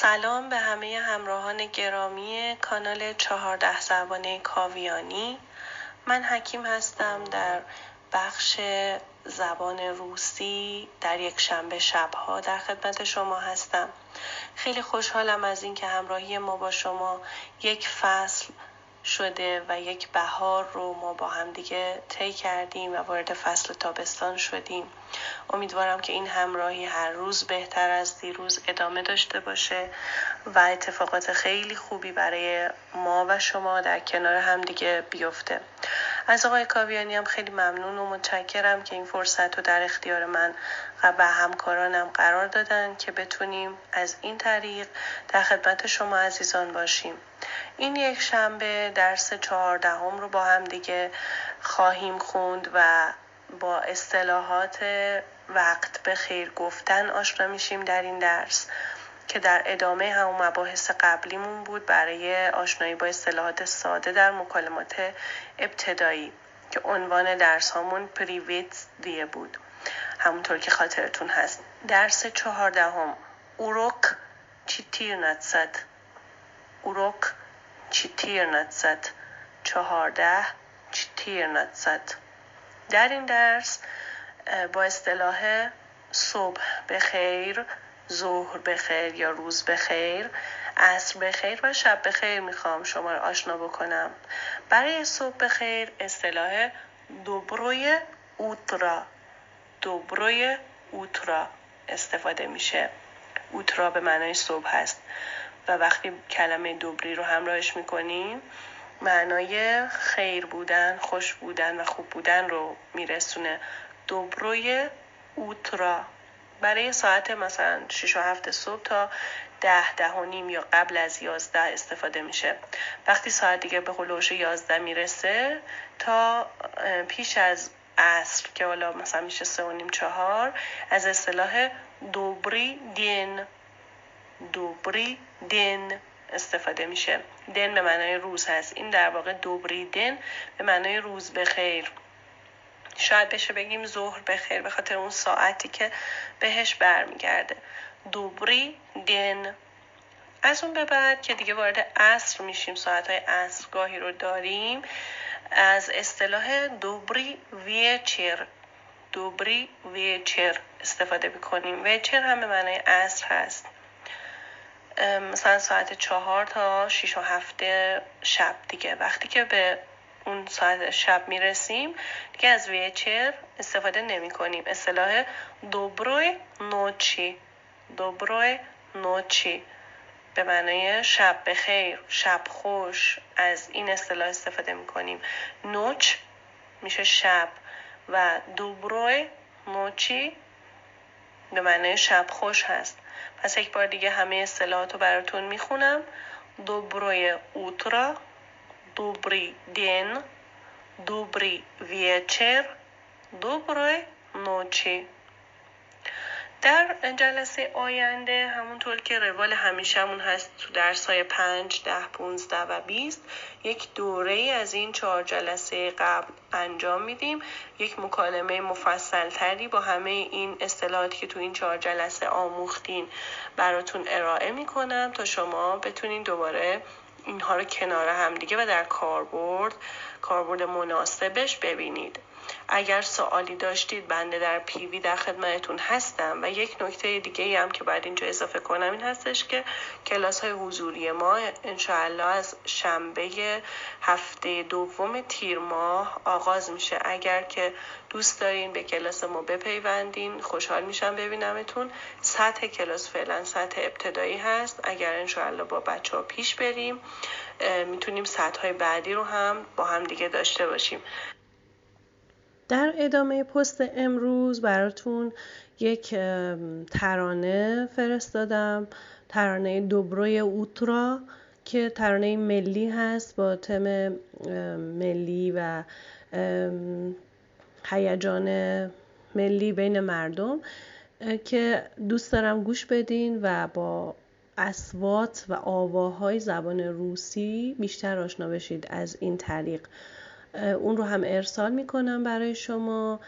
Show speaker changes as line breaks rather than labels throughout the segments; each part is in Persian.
سلام به همه همراهان گرامی کانال 14 زبانه کاویانی. من حکیم هستم، در بخش زبان روسی در یک شنبه شبها در خدمت شما هستم. خیلی خوشحالم از اینکه همراهی ما با شما یک فصل شده و یک بهار رو ما با هم دیگه طی کردیم و وارد فصل تابستان شدیم. امیدوارم که این همراهی هر روز بهتر از دیروز ادامه داشته باشه و اتفاقات خیلی خوبی برای ما و شما در کنار هم دیگه بیفته. از آقای کاویانی هم خیلی ممنون و متشکرم که این فرصت رو در اختیار من و همکارانم قرار دادن که بتونیم از این طریق در خدمت شما عزیزان باشیم. این یک شنبه درس 14 رو با هم دیگه خواهیم خوند و با اصطلاحات وقت به خیر گفتن آشنا میشیم در این درس که در ادامه همون مباحث قبلیمون بود برای آشنایی با اصطلاحات ساده در مکالمات ابتدایی که عنوان درس هامون پریویت دیه بود. همونطور که خاطرتون هست درس 14 اوروک 14 اوروک 14 در این درس با اصطلاح صبح بخیر، ظهر بخیر یا روز بخیر، عصر بخیر و شب بخیر میخوام شما رو آشنا بکنم. برای صبح بخیر اصطلاح دوبروی اوترا استفاده میشه. اوترا به معنای صبح هست و وقتی کلمه دوبری رو همراهش میکنیم معنای خیر بودن، خوش بودن و خوب بودن رو میرسونه. دوبروی اوترا برای ساعت مثلا 6 و 7 صبح تا 10 و نیم یا قبل از 11 استفاده میشه. وقتی ساعت دیگه به هلوش 11 میرسه تا پیش از عصر که حالا مثلا میشه 3 و نیم 4 از اصطلاح دوبری دین استفاده میشه. دن به معنای روز هست، این در واقع دوبری دن به معنای روز بخیر. شاید بشه بگیم ظهر بخیر به خاطر اون ساعتی که بهش برمیگرده. دوبری دن. از اون به بعد که دیگه وارد عصر میشیم، ساعتهای عصرگاهی رو داریم، از اصطلاح دوبری ویچر استفاده بکنیم. ویچر هم به معنای عصر هست، مثلا ساعت 4 تا 6 و 7 شب دیگه. وقتی که به اون ساعت شب میرسیم دیگه از ویچر استفاده نمی کنیم. اصطلاح دوبروی نوچی به معنای شب بخیر، شب خوش، از این اصطلاح استفاده می کنیم. نوچ میشه شب و دوبروی نوچی به معنای شب خوش هست. پس یک بار دیگه همه اصطلاحات رو براتون میخونم. دوبروی اوترا، دوبری دن، دوبری ویچر، دوبروی نوچی. در جلسه آینده همونطور که روال همیشه‌مون هست تو درس‌های 5، 10، 15 و 20 یک دوره از این 4 جلسه قبل انجام میدیم. یک مکالمه مفصل تری با همه این اصطلاحاتی که تو این 4 جلسه آموختین براتون ارائه میکنم تا شما بتونین دوباره اینها رو کنار هم دیگه و در کاربرد مناسبش ببینید. اگر سوالی داشتید بنده در پیوی در خدمتتون هستم. و یک نکته دیگه هم که باید اینجا اضافه کنم این هستش که کلاس های حضوری ما انشاءالله از شنبه هفته دوم تیر ماه آغاز میشه. اگر که دوست دارین به کلاس ما بپیوندین خوشحال میشم ببینمتون. سطح کلاس فعلا سطح ابتدایی هست. اگر انشاءالله با بچه ها پیش بریم میتونیم سطح های بعدی رو هم با هم دیگه داشته باشیم. در ادامه پست امروز براتون یک ترانه فرستادم، ترانه دوبروی اوترا که ترانه ملی هست با تم ملی و هیجان ملی بین مردم که دوست دارم گوش بدین و با اصوات و آواهای زبان روسی بیشتر آشنا بشید. از این طریق اون رو هم ارسال میکنم برای شما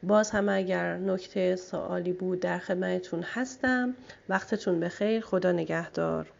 باز هم اگر نکته سوالی بود در خدمتتون هستم. وقتتون بخیر. خدا نگهدار.